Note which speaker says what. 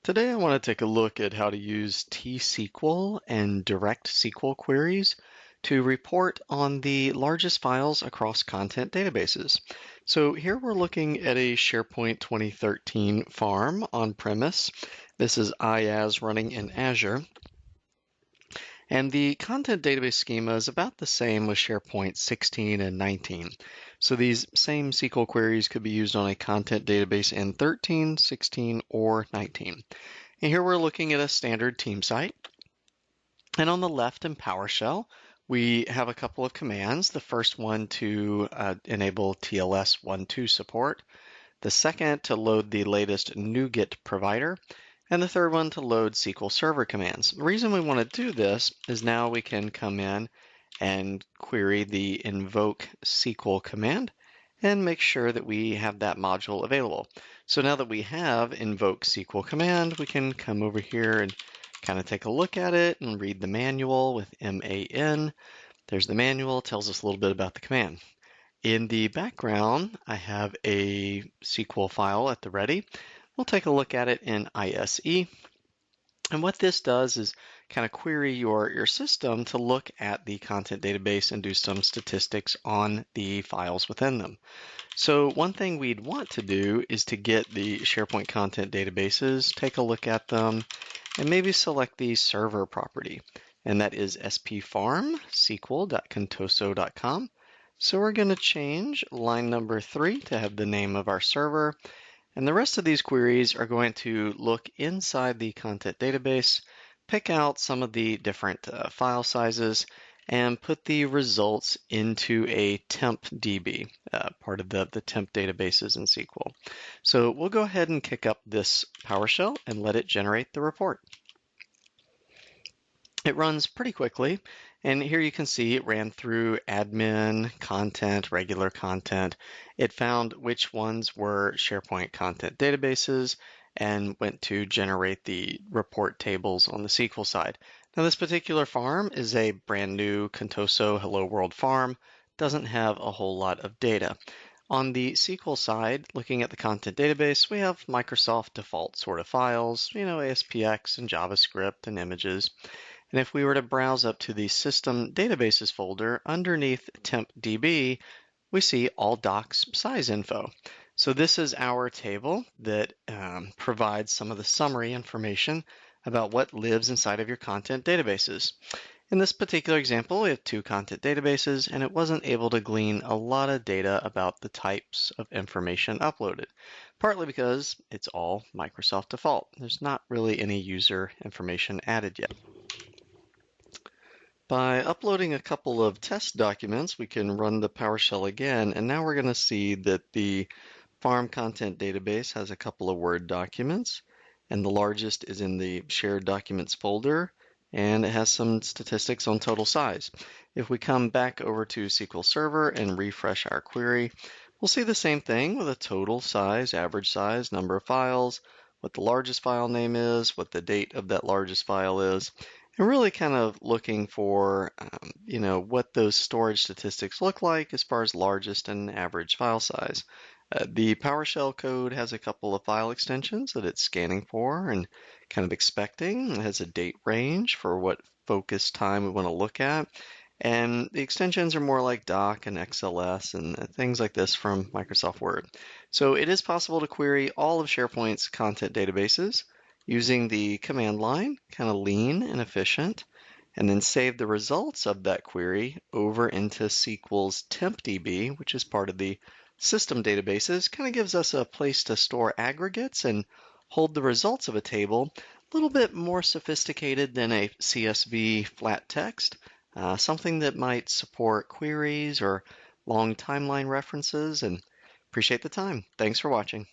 Speaker 1: Today I want to take a look at how to use T-SQL and direct SQL queries to report on the largest files across content databases. So here we're looking at a SharePoint 2013 farm on-premise. This is IaaS running in Azure. And the content database schema is about the same with SharePoint 16 and 19. So these same SQL queries could be used on a content database in 13, 16, or 19. And here we're looking at a standard team site. And on the left in PowerShell, we have a couple of commands. The first one to enable TLS 1.2 support. The second to load the latest NuGet provider. And the third one to load SQL Server commands. The reason we want to do this is now we can come in and query the invoke SQL command and make sure that we have that module available. So now that we have invoke SQL command, we can come over here and kind of take a look at it and read the manual with MAN. There's the manual, tells us a little bit about the command. In the background, I have a SQL file at the ready. We'll take a look at it in ISE. And what this does is kind of query your system to look at the content database and do some statistics on the files within them. So one thing we'd want to do is to get the SharePoint content databases, take a look at them, and maybe select the server property. And that is spfarm sql.contoso.com. So we're going to change line number 3 to have the name of our server. And the rest of these queries are going to look inside the content database, pick out some of the different file sizes, and put the results into a temp DB, part of the temp databases in SQL. So we'll go ahead and kick up this PowerShell and let it generate the report. It runs pretty quickly, and here you can see it ran through admin, content, regular content. It found which ones were SharePoint content databases and went to generate the report tables on the SQL side. Now this particular farm is a brand new Contoso Hello World farm, doesn't have a whole lot of data. On the SQL side, looking at the content database, we have Microsoft default sort of files, ASPX and JavaScript and images. And if we were to browse up to the System Databases folder, underneath Temp DB, we see all docs size info. So this is our table that provides some of the summary information about what lives inside of your content databases. In this particular example, we have 2 content databases, and it wasn't able to glean a lot of data about the types of information uploaded, partly because it's all Microsoft default. There's not really any user information added yet. By uploading a couple of test documents, we can run the PowerShell again, and now we're going to see that the farm content database has a couple of Word documents, and the largest is in the shared documents folder, and it has some statistics on total size. If we come back over to SQL Server and refresh our query, we'll see the same thing with a total size, average size, number of files, what the largest file name is, what the date of that largest file is, and really kind of looking for, what those storage statistics look like as far as largest and average file size. The PowerShell code has a couple of file extensions that it's scanning for and kind of expecting. It has a date range for what focus time we want to look at. And the extensions are more like doc and XLS and things like this from Microsoft Word. So it is possible to query all of SharePoint's content databases using the command line, kind of lean and efficient, and then save the results of that query over into SQL's temp DB, which is part of the system databases. Kind of gives us a place to store aggregates and hold the results of a table, a little bit more sophisticated than a CSV flat text, something that might support queries or long timeline references. And appreciate the time. Thanks for watching.